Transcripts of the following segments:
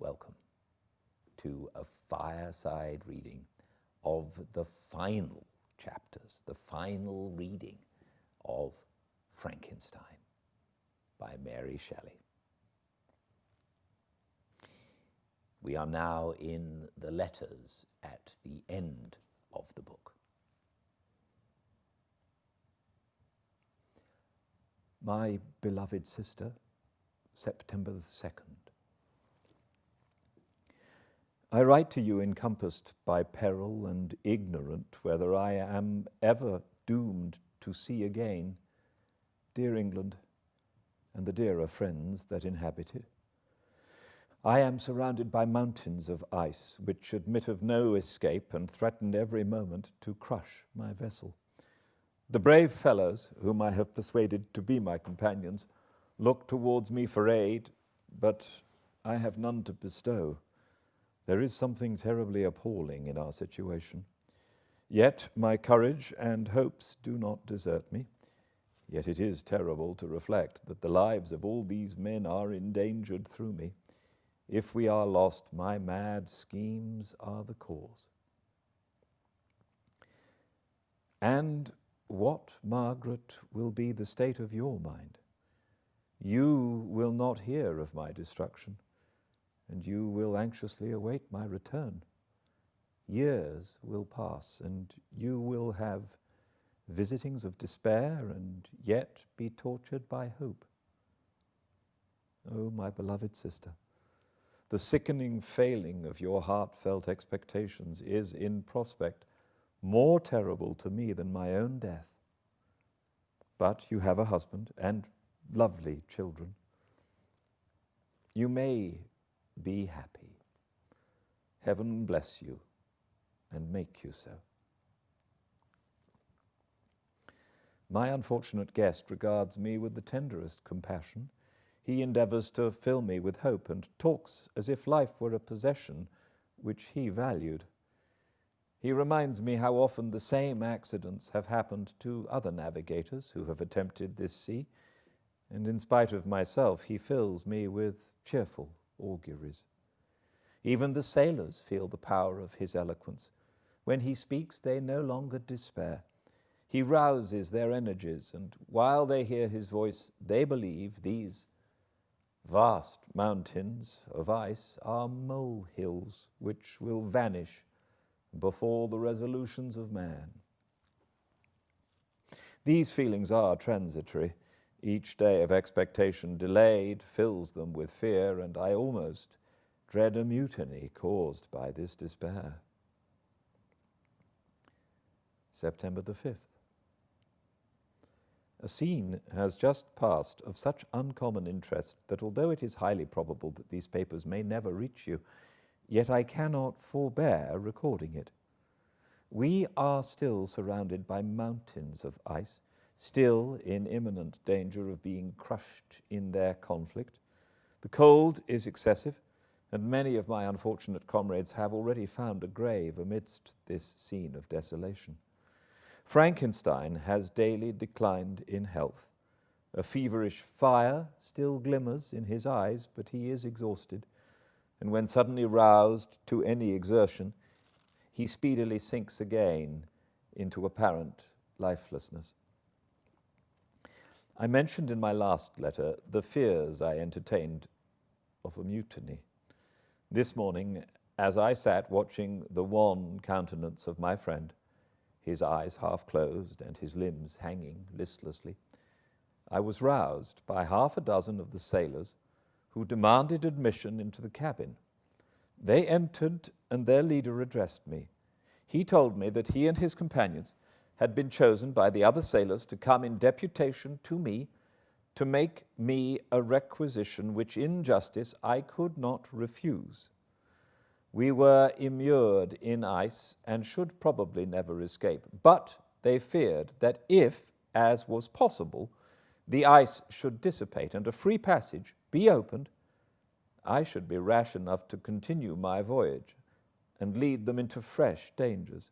welcome to a fireside reading of the final chapters, the final reading of Frankenstein by Mary Shelley. We are now in the letters at the end of the book. My beloved sister, September the 2nd. I write to you encompassed by peril and ignorant whether I am ever doomed to see again dear England and the dearer friends that inhabit it. I am surrounded by mountains of ice which admit of no escape and threaten every moment to crush my vessel. The brave fellows whom I have persuaded to be my companions look towards me for aid, but I have none to bestow. There is something terribly appalling in our situation. Yet my courage and hopes do not desert me. Yet it is terrible to reflect that the lives of all these men are endangered through me. If we are lost, my mad schemes are the cause. And what, Margaret, will be the state of your mind? You will not hear of my destruction, and you will anxiously await my return. Years will pass, and you will have visitings of despair, and yet be tortured by hope. Oh, my beloved sister, the sickening failing of your heartfelt expectations is, in prospect, more terrible to me than my own death. But you have a husband and lovely children. You may be happy. Heaven bless you and make you so. My unfortunate guest regards me with the tenderest compassion. He endeavors to fill me with hope and talks as if life were a possession which he valued. He reminds me how often the same accidents have happened to other navigators who have attempted this sea, and in spite of myself, he fills me with cheerful auguries. Even the sailors feel the power of his eloquence. When he speaks, they no longer despair. He rouses their energies, and while they hear his voice, they believe these vast mountains of ice are molehills which will vanish before the resolutions of man. These feelings are transitory. Each day of expectation delayed fills them with fear, and I almost dread a mutiny caused by this despair. September the 5th. A scene has just passed of such uncommon interest that although it is highly probable that these papers may never reach you, yet I cannot forbear recording it. We are still surrounded by mountains of ice, still in imminent danger of being crushed in their conflict. The cold is excessive, and many of my unfortunate comrades have already found a grave amidst this scene of desolation. Frankenstein has daily declined in health. A feverish fire still glimmers in his eyes, but he is exhausted, and when suddenly roused to any exertion, he speedily sinks again into apparent lifelessness. I mentioned in my last letter the fears I entertained of a mutiny. This morning, as I sat watching the wan countenance of my friend, his eyes half closed and his limbs hanging listlessly, I was roused by half a dozen of the sailors who demanded admission into the cabin. They entered, and their leader addressed me. He told me that he and his companions had been chosen by the other sailors to come in deputation to me to make me a requisition which in justice I could not refuse. We were immured in ice and should probably never escape, but they feared that if, as was possible, the ice should dissipate and a free passage be opened, I should be rash enough to continue my voyage and lead them into fresh dangers,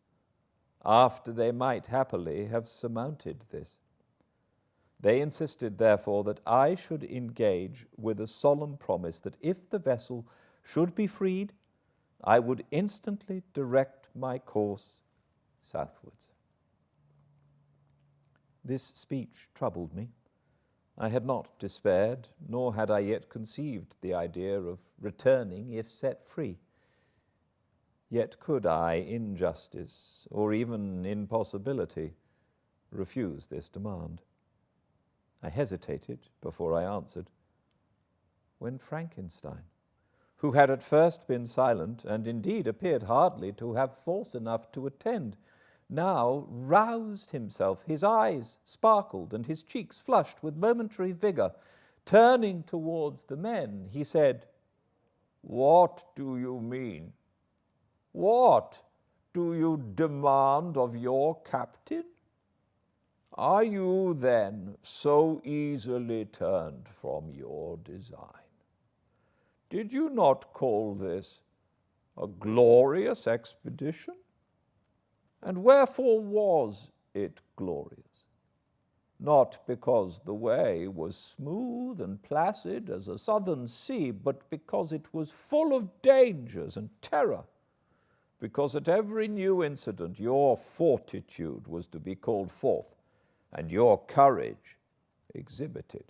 after they might happily have surmounted this. They insisted, therefore, that I should engage with a solemn promise that if the vessel should be freed, I would instantly direct my course southwards. This speech troubled me. I had not despaired, nor had I yet conceived the idea of returning if set free. Yet could I, in justice, or even in possibility, refuse this demand? I hesitated before I answered, when Frankenstein, who had at first been silent, and indeed appeared hardly to have force enough to attend, now roused himself, his eyes sparkled, and his cheeks flushed with momentary vigor. Turning towards the men, he said, "What do you mean? What do you demand of your captain? Are you then so easily turned from your design? Did you not call this a glorious expedition? And wherefore was it glorious? Not because the way was smooth and placid as a southern sea, but because it was full of dangers and terror, because at every new incident your fortitude was to be called forth, and your courage exhibited,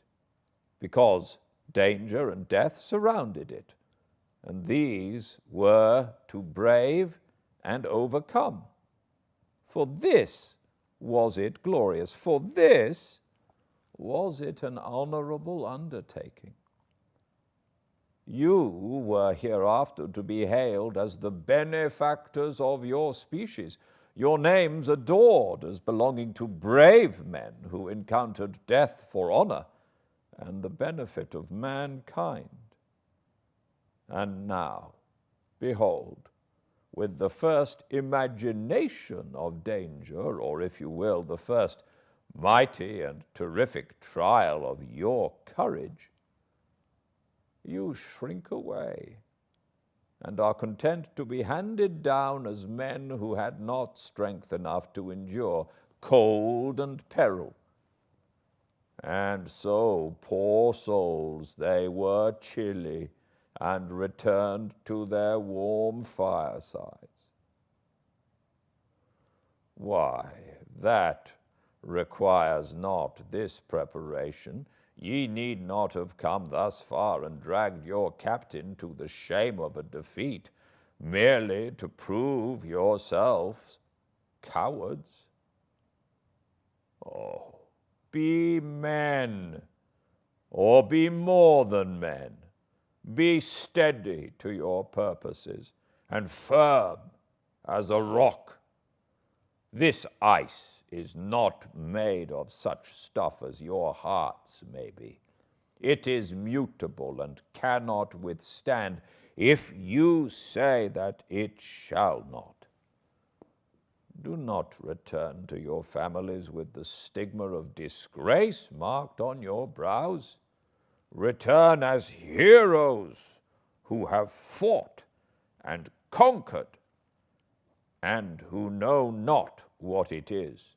because danger and death surrounded it, and these were to brave and overcome. For this was it glorious, for this was it an honorable undertaking. You were hereafter to be hailed as the benefactors of your species, your names adored as belonging to brave men who encountered death for honor and the benefit of mankind. And now, behold, with the first imagination of danger, or if you will, the first mighty and terrific trial of your courage, you shrink away and are content to be handed down as men who had not strength enough to endure cold and peril. And so, poor souls, they were chilly and returned to their warm firesides. Why, that requires not this preparation. Ye need not have come thus far and dragged your captain to the shame of a defeat, merely to prove yourselves cowards. Oh, be men, or be more than men. Be steady to your purposes, and firm as a rock. This ice is not made of such stuff as your hearts may be. It is mutable and cannot withstand if you say that it shall not. Do not return to your families with the stigma of disgrace marked on your brows. Return as heroes who have fought and conquered, and who know not what it is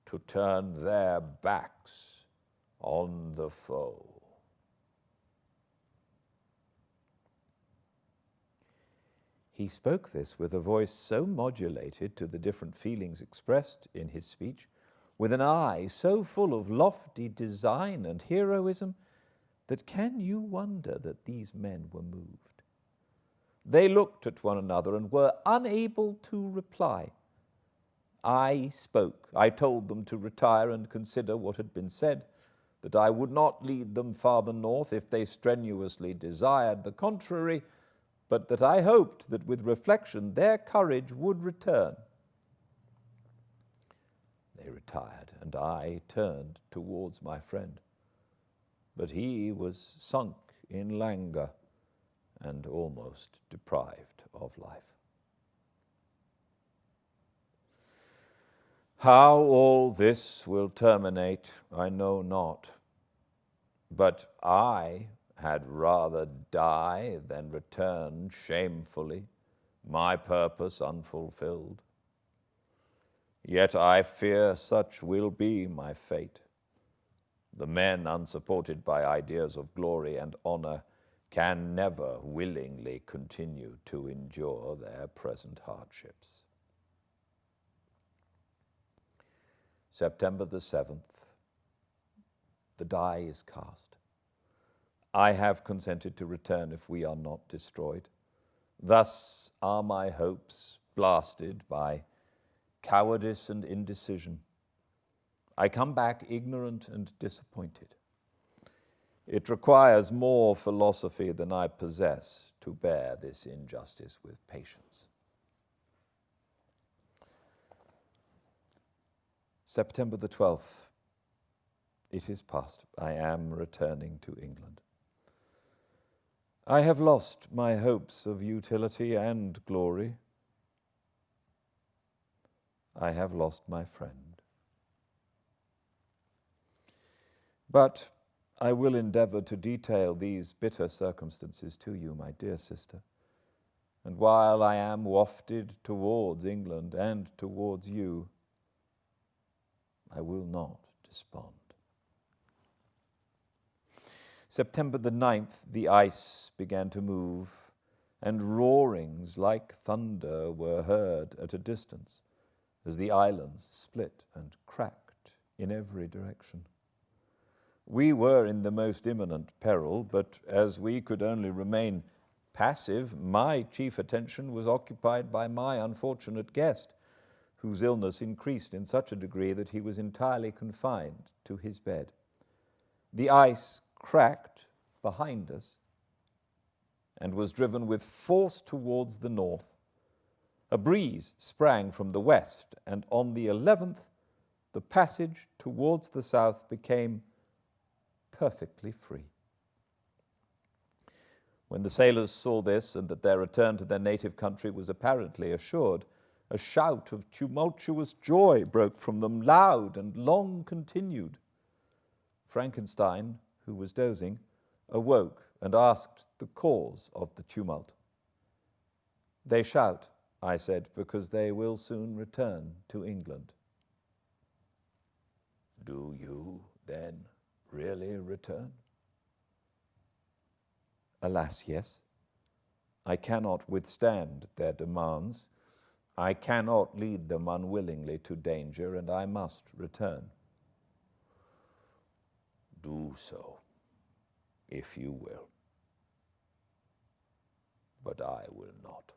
to turn their backs on the foe. He spoke this with a voice so modulated to the different feelings expressed in his speech, with an eye so full of lofty design and heroism, that can you wonder that these men were moved? They looked at one another and were unable to reply. I spoke. I told them to retire and consider what had been said, that I would not lead them farther north if they strenuously desired the contrary, but that I hoped that with reflection their courage would return. They retired, and I turned towards my friend. But he was sunk in languor and almost deprived of life. How all this will terminate, I know not, but I had rather die than return shamefully, my purpose unfulfilled. Yet I fear such will be my fate. The men, unsupported by ideas of glory and honor, can never willingly continue to endure their present hardships. September the 7th. The die is cast. I have consented to return if we are not destroyed. Thus are my hopes blasted by cowardice and indecision. I come back ignorant and disappointed. It requires more philosophy than I possess to bear this injustice with patience. September the 12th. It is past. I am returning to England. I have lost my hopes of utility and glory. I have lost my friend. But I will endeavor to detail these bitter circumstances to you, my dear sister. And while I am wafted towards England and towards you, I will not despond. September the 9th, the ice began to move, and roarings like thunder were heard at a distance as the islands split and cracked in every direction. We were in the most imminent peril, but as we could only remain passive, my chief attention was occupied by my unfortunate guest, whose illness increased in such a degree that he was entirely confined to his bed. The ice cracked behind us and was driven with force towards the north. A breeze sprang from the west, and on the 11th, the passage towards the south became perfectly free. When the sailors saw this, and that their return to their native country was apparently assured, a shout of tumultuous joy broke from them, loud and long continued. Frankenstein, who was dozing, awoke and asked the cause of the tumult. "They shout," I said, "because they will soon return to England." "Do you, then, really return?" "Alas, yes. I cannot withstand their demands. I cannot lead them unwillingly to danger, and I must return." "Do so, if you will. But I will not.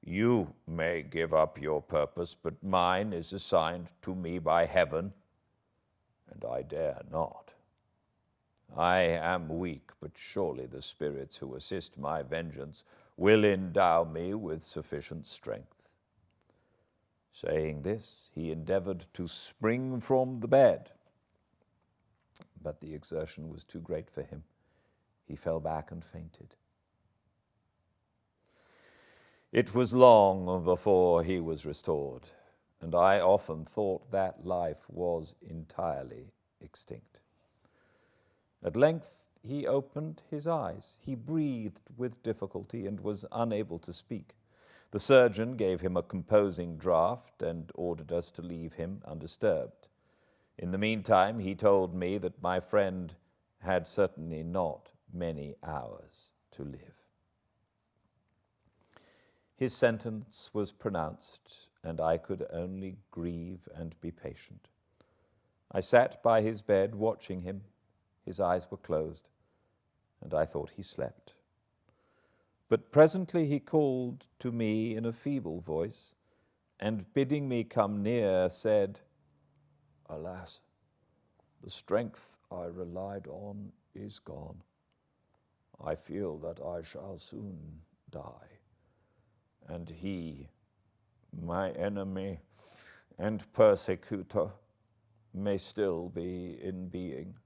You may give up your purpose, but mine is assigned to me by heaven, and I dare not. I am weak, but surely the spirits who assist my vengeance will endow me with sufficient strength." Saying this, he endeavored to spring from the bed, but the exertion was too great for him. He fell back and fainted. It was long before he was restored, and I often thought that life was entirely extinct. At length he opened his eyes. He breathed with difficulty and was unable to speak. The surgeon gave him a composing draught and ordered us to leave him undisturbed. In the meantime, he told me that my friend had certainly not many hours to live. His sentence was pronounced, and I could only grieve and be patient. I sat by his bed watching him. His eyes were closed, and I thought he slept. But presently he called to me in a feeble voice, and bidding me come near, said, "Alas, the strength I relied on is gone. I feel that I shall soon die, and he, my enemy and persecutor, may still be in being.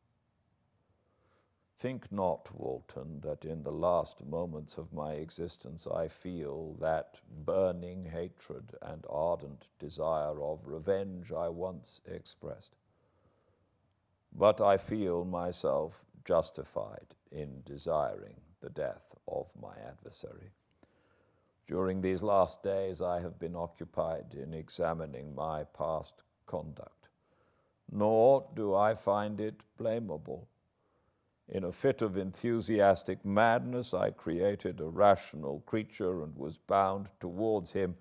Think not, Walton, that in the last moments of my existence I feel that burning hatred and ardent desire of revenge I once expressed. But I feel myself justified in desiring the death of my adversary. During these last days I have been occupied in examining my past conduct, nor do I find it blamable. In a fit of enthusiastic madness, I created a rational creature and was bound towards him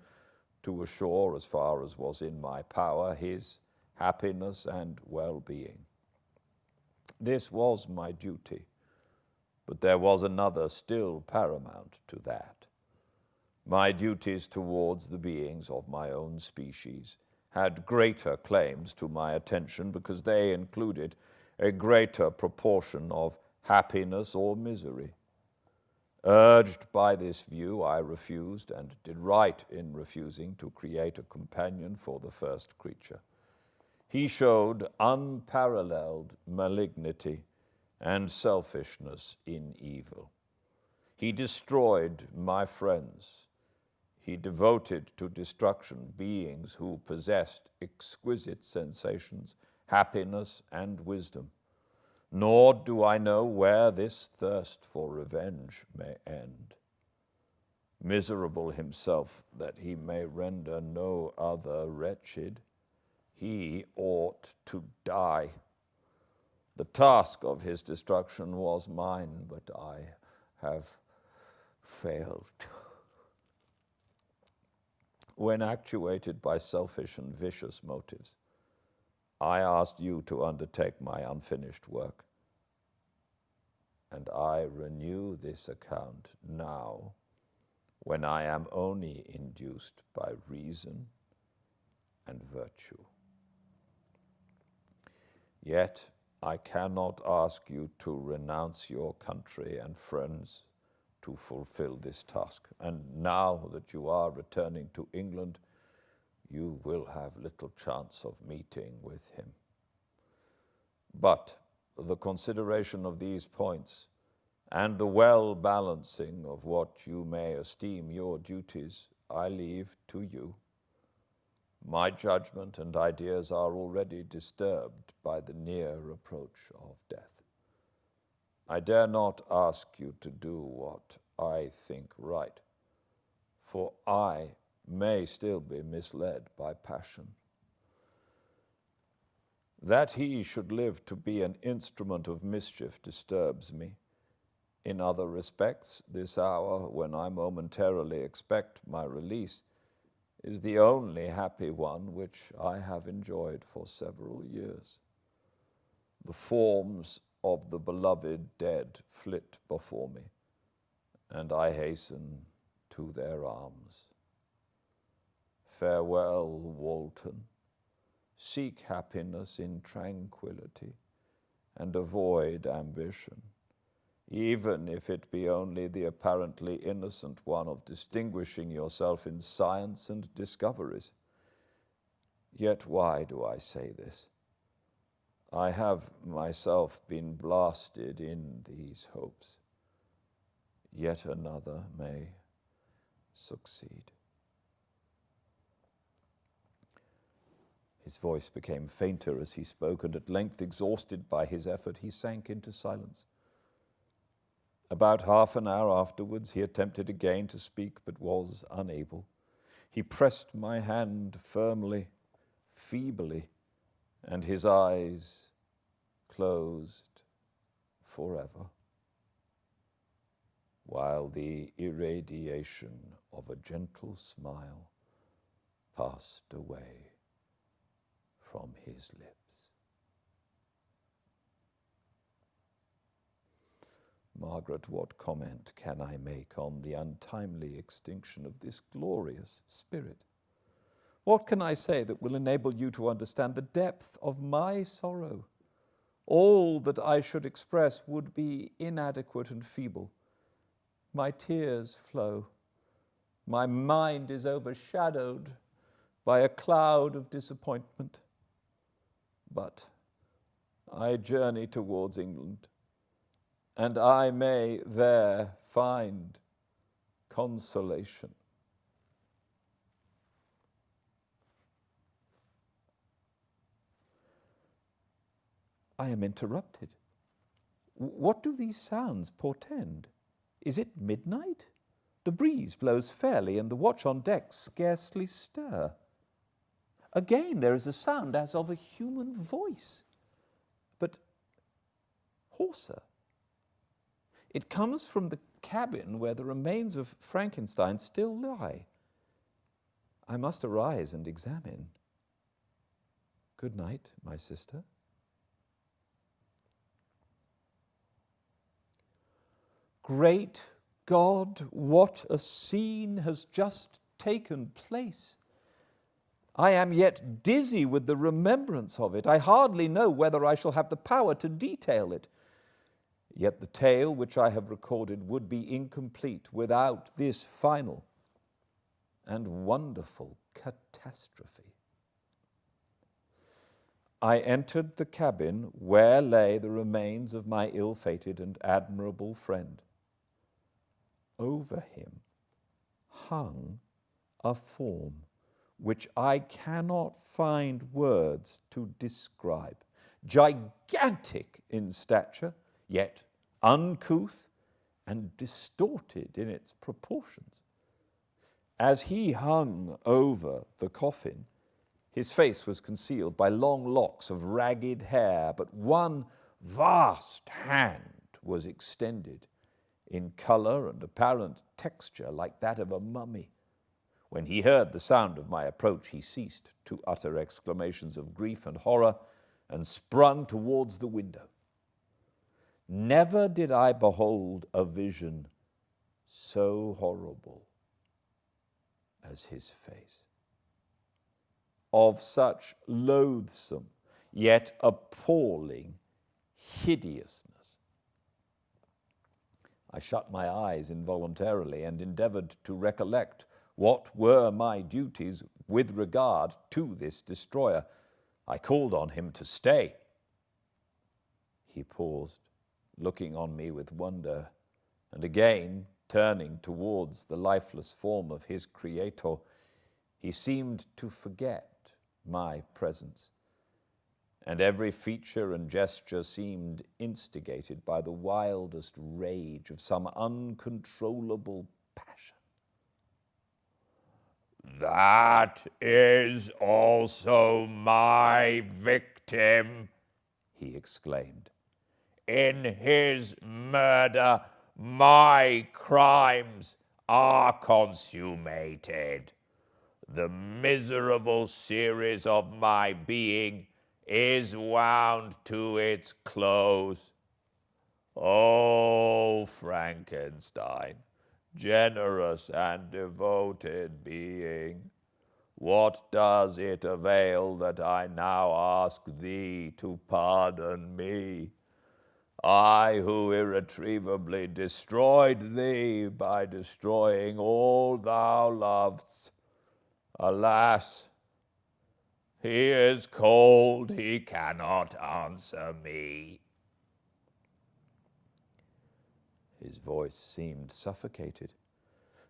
to assure, as far as was in my power, his happiness and well-being. This was my duty, but there was another still paramount to that. My duties towards the beings of my own species had greater claims to my attention because they included a greater proportion of happiness or misery. Urged by this view, I refused, and did right in refusing, to create a companion for the first creature. He showed unparalleled malignity and selfishness in evil. He destroyed my friends. He devoted to destruction beings who possessed exquisite sensations, happiness, and wisdom. Nor do I know where this thirst for revenge may end. Miserable himself, that he may render no other wretched, he ought to die. The task of his destruction was mine, but I have failed. When actuated by selfish and vicious motives, I asked you to undertake my unfinished work, and I renew this account now, when I am only induced by reason and virtue. Yet I cannot ask you to renounce your country and friends to fulfill this task. And now that you are returning to England, you will have little chance of meeting with him. But the consideration of these points and the well-balancing of what you may esteem your duties, I leave to you. My judgment and ideas are already disturbed by the near approach of death. I dare not ask you to do what I think right, for I may still be misled by passion. That he should live to be an instrument of mischief disturbs me. In other respects, this hour, when I momentarily expect my release, is the only happy one which I have enjoyed for several years. The forms of the beloved dead flit before me, and I hasten to their arms. Farewell, Walton. Seek happiness in tranquility, and avoid ambition, even if it be only the apparently innocent one of distinguishing yourself in science and discoveries. Yet why do I say this? I have myself been blasted in these hopes. Yet another may succeed. His voice became fainter as he spoke, and at length, exhausted by his effort, he sank into silence. About half an hour afterwards, he attempted again to speak, but was unable. He pressed my hand firmly, feebly, and his eyes closed forever, while the irradiation of a gentle smile passed away from his lips. Margaret, what comment can I make on the untimely extinction of this glorious spirit? What can I say that will enable you to understand the depth of my sorrow? All that I should express would be inadequate and feeble. My tears flow. My mind is overshadowed by a cloud of disappointment. But I journey towards England, and I may there find consolation. I am interrupted. What do these sounds portend? Is it midnight? The breeze blows fairly, and the watch on deck scarcely stir. Again there is a sound as of a human voice, but hoarser It comes from the cabin where the remains of Frankenstein still lie. I must arise and examine. Good night, my sister. Great God, what a scene has just taken place! I am yet dizzy with the remembrance of it. I hardly know whether I shall have the power to detail it. Yet the tale which I have recorded would be incomplete without this final and wonderful catastrophe. I entered the cabin where lay the remains of my ill-fated and admirable friend. Over him hung a form which I cannot find words to describe, gigantic in stature, yet uncouth and distorted in its proportions. As he hung over the coffin, his face was concealed by long locks of ragged hair, but one vast hand was extended, in color and apparent texture like that of a mummy. When he heard the sound of my approach, he ceased to utter exclamations of grief and horror and sprung towards the window. Never did I behold a vision so horrible as his face, of such loathsome yet appalling hideousness. I shut my eyes involuntarily and endeavored to recollect what were my duties with regard to this destroyer. I called on him to stay. He paused, looking on me with wonder, and again, turning towards the lifeless form of his creator, he seemed to forget my presence, and every feature and gesture seemed instigated by the wildest rage of some uncontrollable passion. "That is also my victim," he exclaimed. "In his murder, my crimes are consummated. The miserable series of my being is wound to its close. Oh, Frankenstein, generous and devoted being, what does it avail that I now ask thee to pardon me? I who irretrievably destroyed thee by destroying all thou lovest. Alas, he is cold, he cannot answer me." His voice seemed suffocated,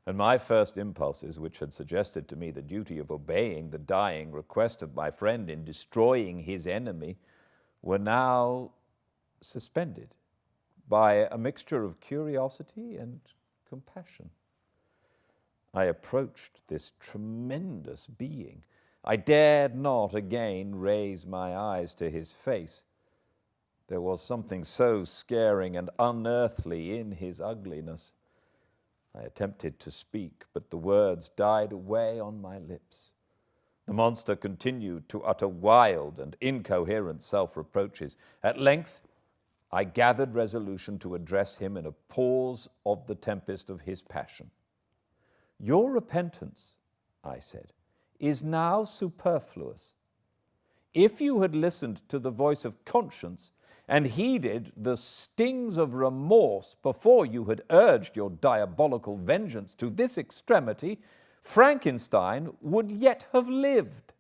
and my first impulses, which had suggested to me the duty of obeying the dying request of my friend in destroying his enemy, were now suspended by a mixture of curiosity and compassion. I approached this tremendous being. I dared not again raise my eyes to his face. There was something so scaring and unearthly in his ugliness. I attempted to speak, but the words died away on my lips. The monster continued to utter wild and incoherent self-reproaches. At length, I gathered resolution to address him in a pause of the tempest of his passion. "Your repentance," I said, "is now superfluous. If you had listened to the voice of conscience and heeded the stings of remorse before you had urged your diabolical vengeance to this extremity, Frankenstein would yet have lived."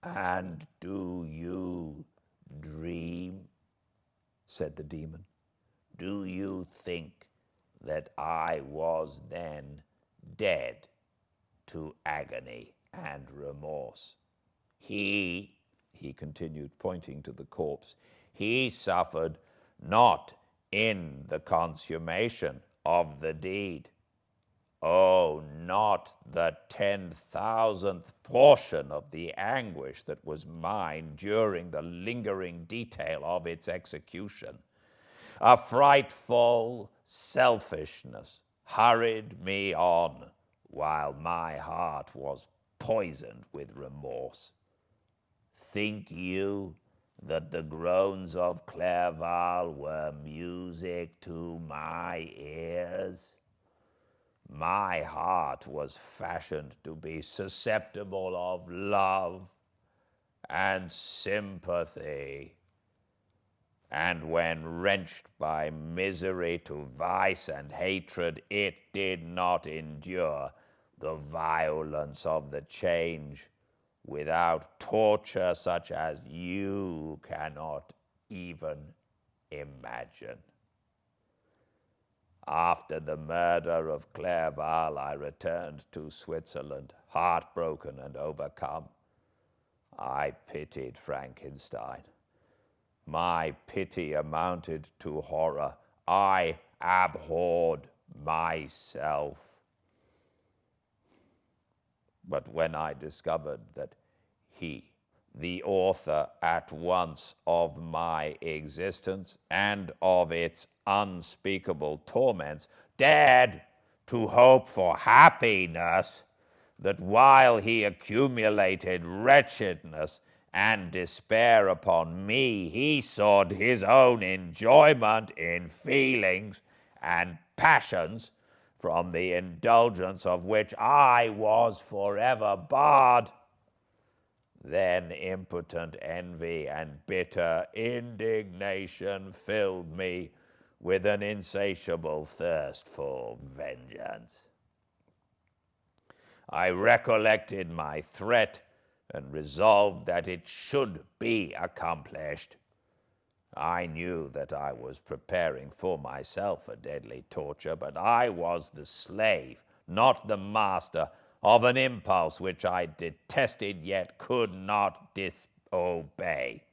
"And do you dream?" said the demon. "Do you think that I was then dead to agony and remorse? He continued, pointing to the corpse, he suffered not in the consummation of the deed. Oh, not the 10,000th portion of the anguish that was mine during the lingering detail of its execution. A frightful selfishness hurried me on, while my heart was poisoned with remorse. Think you that the groans of Clerval were music to my ears? My heart was fashioned to be susceptible of love and sympathy, and when wrenched by misery to vice and hatred, it did not endure the violence of the change without torture such as you cannot even imagine. After the murder of Clerval, I returned to Switzerland, heartbroken and overcome. I pitied Frankenstein. My pity amounted to horror. I abhorred myself. But when I discovered that he, the author at once of my existence and of its unspeakable torments, dared to hope for happiness, that while he accumulated wretchedness and despair upon me, he sought his own enjoyment in feelings and passions, from the indulgence of which I was forever barred, then impotent envy and bitter indignation filled me with an insatiable thirst for vengeance. I recollected my threat and resolved that it should be accomplished. I knew that I was preparing for myself a deadly torture, but I was the slave, not the master, of an impulse which I detested yet could not disobey.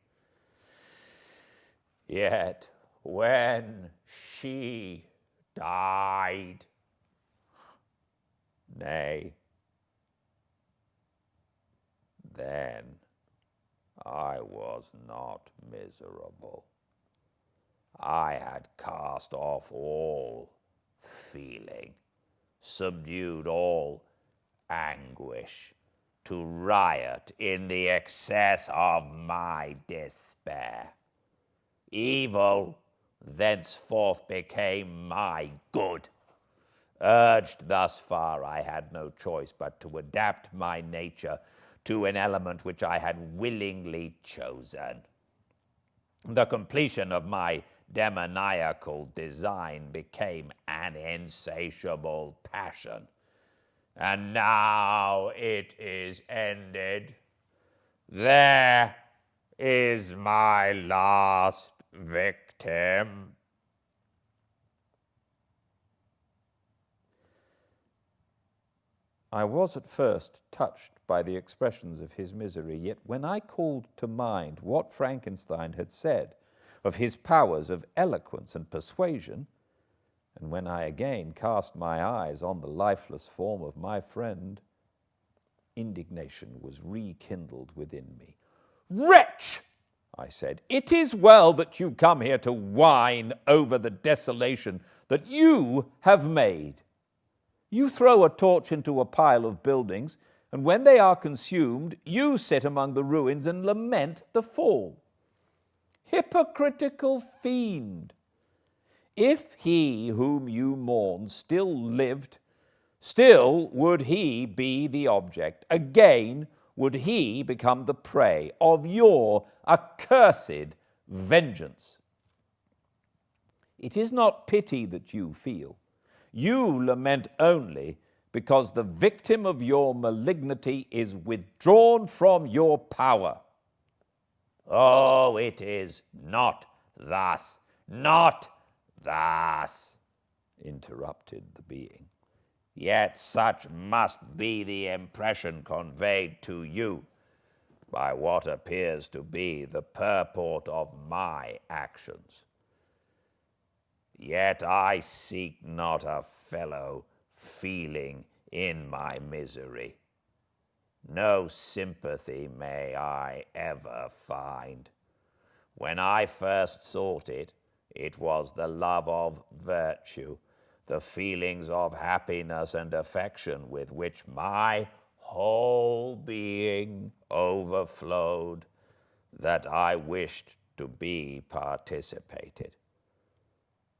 Yet when she died, nay, then I was not miserable. I had cast off all feeling, subdued all anguish, to riot in the excess of my despair. Evil thenceforth became my good. Urged thus far, I had no choice but to adapt my nature to an element which I had willingly chosen. The completion of my demoniacal design became an insatiable passion. And now it is ended. There is my last victim. I was at first touched by the expressions of his misery, yet when I called to mind what Frankenstein had said of his powers of eloquence and persuasion, and when I again cast my eyes on the lifeless form of my friend, indignation was rekindled within me. "Wretch!" I said, "it is well that you come here to whine over the desolation that you have made. You throw a torch into a pile of buildings, and when they are consumed, you sit among the ruins and lament the fall. Hypocritical fiend! If he whom you mourn still lived, still would he be the object. Again would he become the prey of your accursed vengeance. It is not pity that you feel. You lament only because the victim of your malignity is withdrawn from your power. Oh, it is not thus, not thus, interrupted the being. Yet such must be the impression conveyed to you by what appears to be the purport of my actions. Yet I seek not a fellow feeling in my misery. No sympathy may I ever find. When I first sought it, It was the love of virtue, the feelings of happiness and affection with which my whole being overflowed, that I wished to be participated.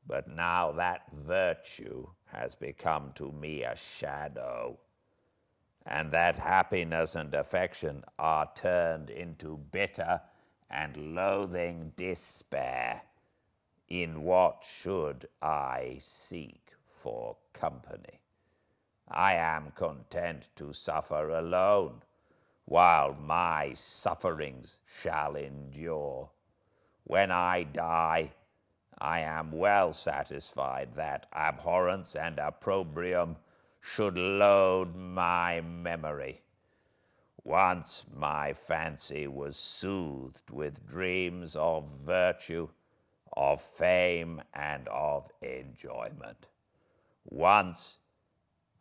But now that virtue has become to me a shadow, and that happiness and affection are turned into bitter and loathing despair. In what should I seek for company? I am content to suffer alone, while my sufferings shall endure. When I die, I am well satisfied that abhorrence and opprobrium should load my memory. Once my fancy was soothed with dreams of virtue, of fame, and of enjoyment. Once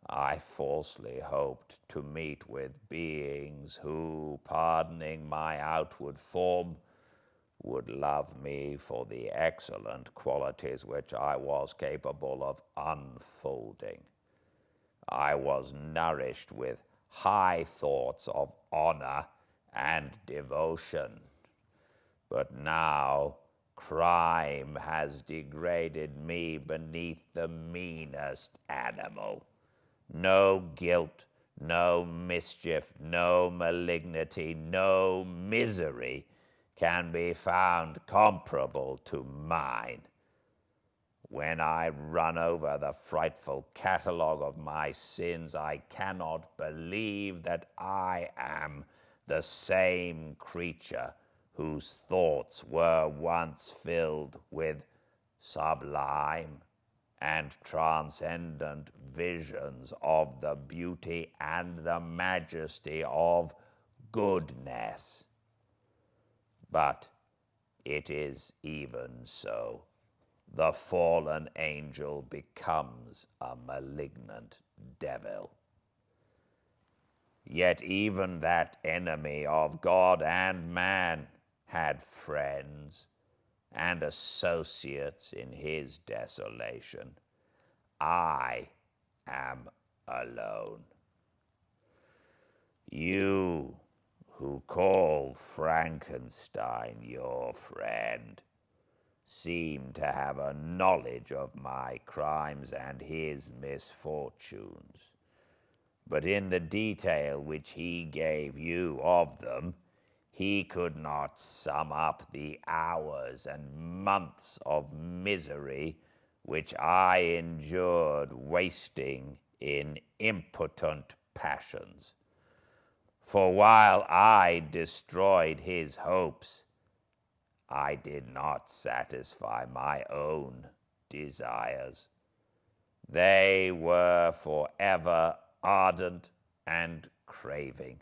I falsely hoped to meet with beings who, pardoning my outward form, would love me for the excellent qualities which I was capable of unfolding. I was nourished with high thoughts of honor and devotion. But now crime has degraded me beneath the meanest animal. No guilt, no mischief, no malignity, no misery can be found comparable to mine. When I run over the frightful catalogue of my sins, I cannot believe that I am the same creature whose thoughts were once filled with sublime and transcendent visions of the beauty and the majesty of goodness. But it is even so. The fallen angel becomes a malignant devil. Yet even that enemy of God and man had friends and associates in his desolation. I am alone. You who call Frankenstein your friend seem to have a knowledge of my crimes and his misfortunes. But in the detail which he gave you of them, he could not sum up the hours and months of misery which I endured wasting in impotent passions. For while I destroyed his hopes, I did not satisfy my own desires. They were forever ardent and craving.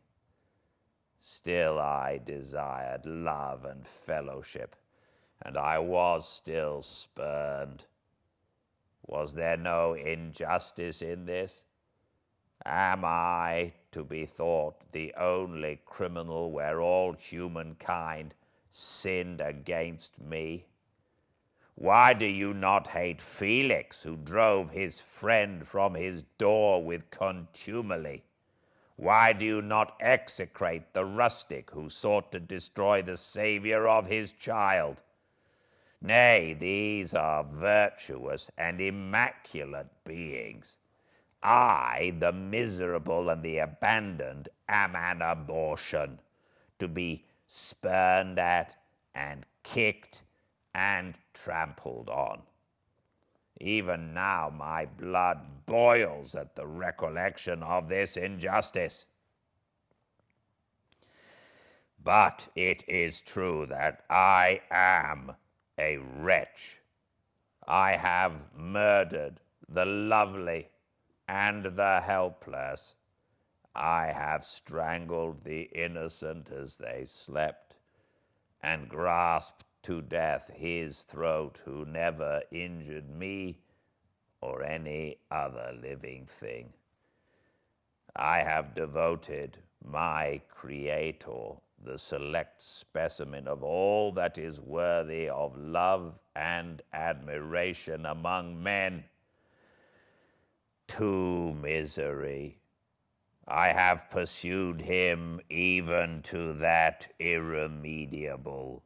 Still I desired love and fellowship, and I was still spurned. Was there no injustice in this? Am I to be thought the only criminal where all humankind sinned against me? Why do you not hate Felix, who drove his friend from his door with contumely? Why do you not execrate the rustic who sought to destroy the Savior of his child? Nay, these are virtuous and immaculate beings. I, the miserable and the abandoned, am an abortion, to be spurned at and kicked and trampled on. Even now my blood boils at the recollection of this injustice. But it is true that I am a wretch. I have murdered the lovely and the helpless. I have strangled the innocent as they slept, and grasped to death his throat who never injured me or any other living thing. I have devoted my Creator the select specimen of all that is worthy of love and admiration among men. To misery, I have pursued him even to that irremediable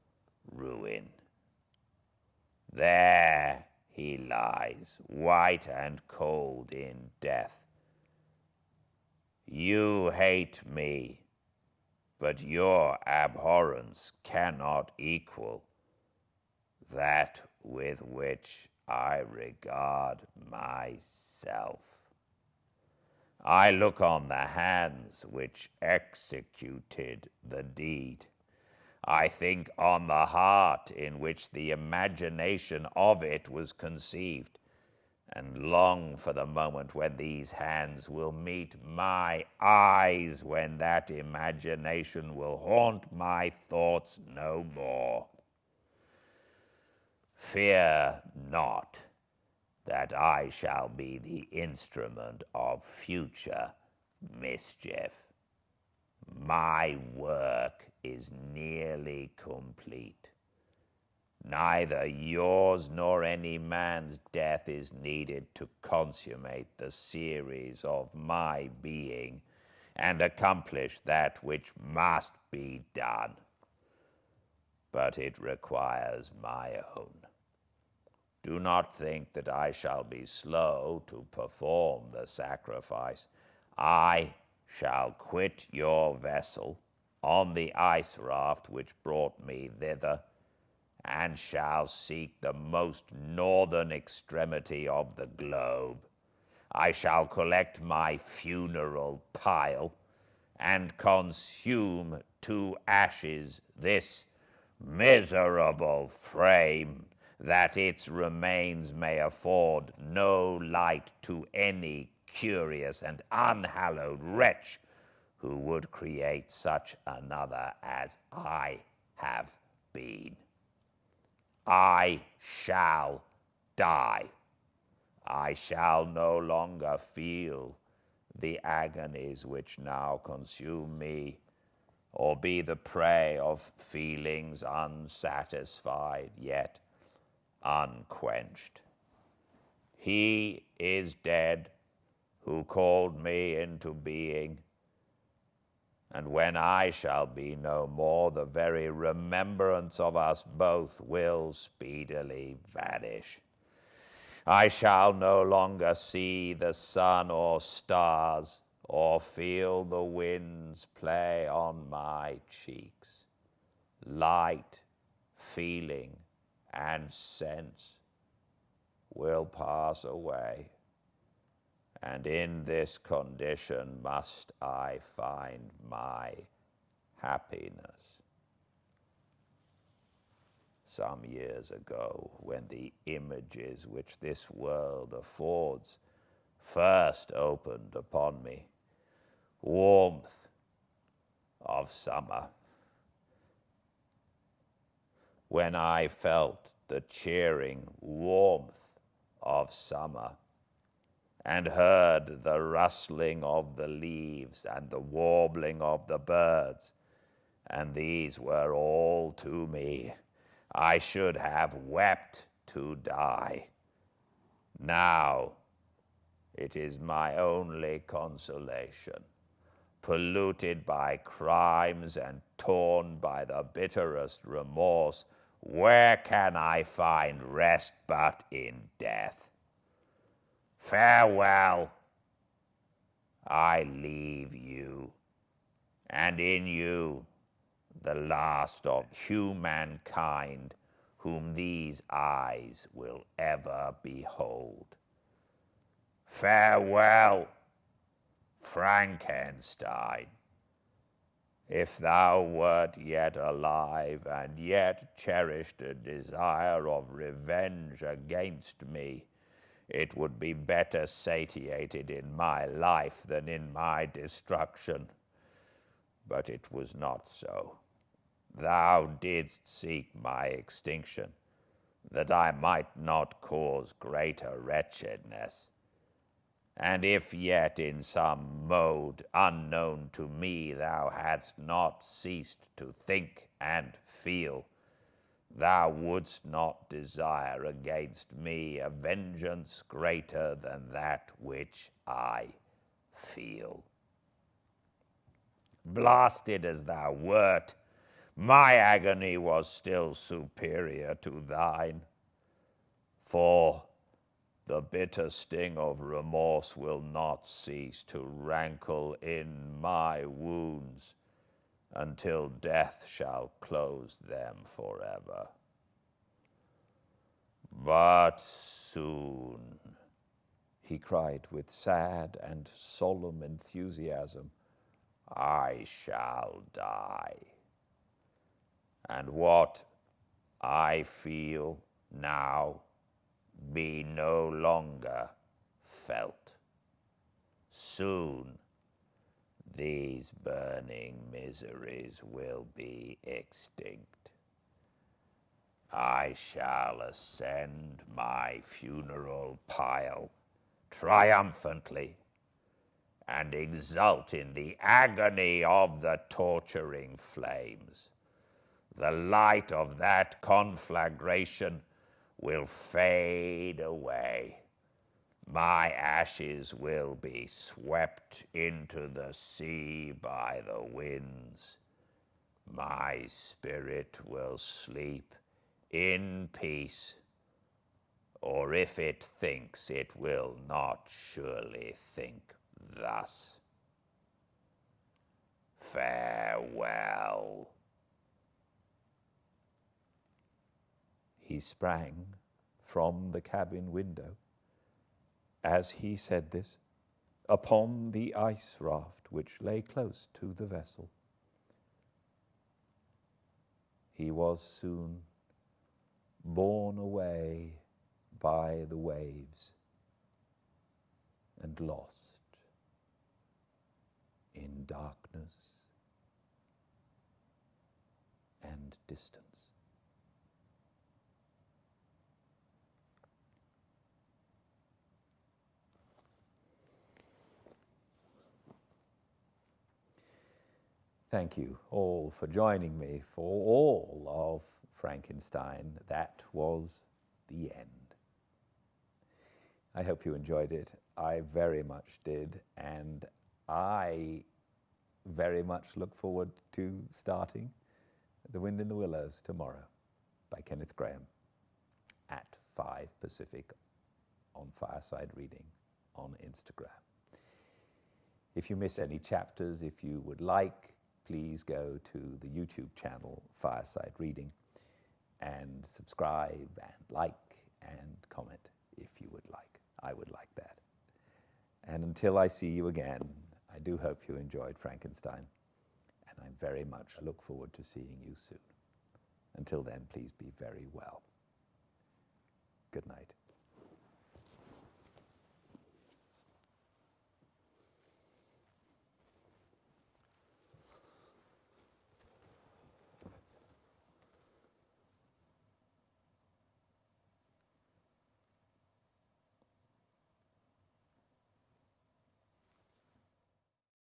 ruin. There he lies, white and cold in death. You hate me, but your abhorrence cannot equal that with which I regard myself. I look on the hands which executed the deed. I think on the heart in which the imagination of it was conceived, and long for the moment when these hands will meet my eyes, when that imagination will haunt my thoughts no more. Fear not that I shall be the instrument of future mischief. My work is nearly complete. Neither yours nor any man's death is needed to consummate the series of my being and accomplish that which must be done. But it requires my own. Do not think that I shall be slow to perform the sacrifice. I shall quit your vessel on the ice raft which brought me thither, and shall seek the most northern extremity of the globe. I shall collect my funeral pile, and consume to ashes this miserable frame, that its remains may afford no light to any curious and unhallowed wretch who would create such another as I have been. I shall die. I shall no longer feel the agonies which now consume me, or be the prey of feelings unsatisfied yet unquenched. He is dead who called me into being, and when I shall be no more, the very remembrance of us both will speedily vanish. I shall no longer see the sun or stars, or feel the winds play on my cheeks. Light, feeling, and sense will pass away, and in this condition must I find my happiness. Some years ago, when the images which this world affords first opened upon me, warmth of summer, when I felt the cheering warmth of summer, and heard the rustling of the leaves and the warbling of the birds, and these were all to me, I should have wept to die. Now it is my only consolation. Polluted by crimes and torn by the bitterest remorse, where can I find rest but in death? Farewell. I leave you, and in you the last of humankind whom these eyes will ever behold. Farewell, Frankenstein. If thou wert yet alive, and yet cherished a desire of revenge against me, it would be better satiated in my life than in my destruction. But it was not so. Thou didst seek my extinction, that I might not cause greater wretchedness. and if yet in some mode unknown to me thou hadst not ceased to think and feel, thou wouldst not desire against me a vengeance greater than that which I feel. Blasted as thou wert, my agony was still superior to thine, for the bitter sting of remorse will not cease to rankle in my wounds until death shall close them forever. But soon, he cried with sad and solemn enthusiasm, I shall die. And what I feel now be no longer felt. Soon these burning miseries will be extinct. I shall ascend my funeral pile triumphantly and exult in the agony of the torturing flames. The light of that conflagration will fade away. My ashes will be swept into the sea by the winds. My spirit will sleep in peace, or if it thinks, it will not surely think thus. Farewell. He sprang from the cabin window, as he said this, upon the ice raft which lay close to the vessel. He was soon borne away by the waves and lost in darkness and distance. Thank you all for joining me for all of Frankenstein. That was the end. I hope you enjoyed it. I very much did, and I very much look forward to starting The Wind in the Willows tomorrow by Kenneth Grahame at 5 Pacific on Fireside Reading on Instagram. If you miss any chapters, if you would like, please go to the YouTube channel Fireside Reading and subscribe and like and comment if you would like. I would like that. And until I see you again, I do hope you enjoyed Frankenstein, and I very much look forward to seeing you soon. Until then, please be very well. Good night.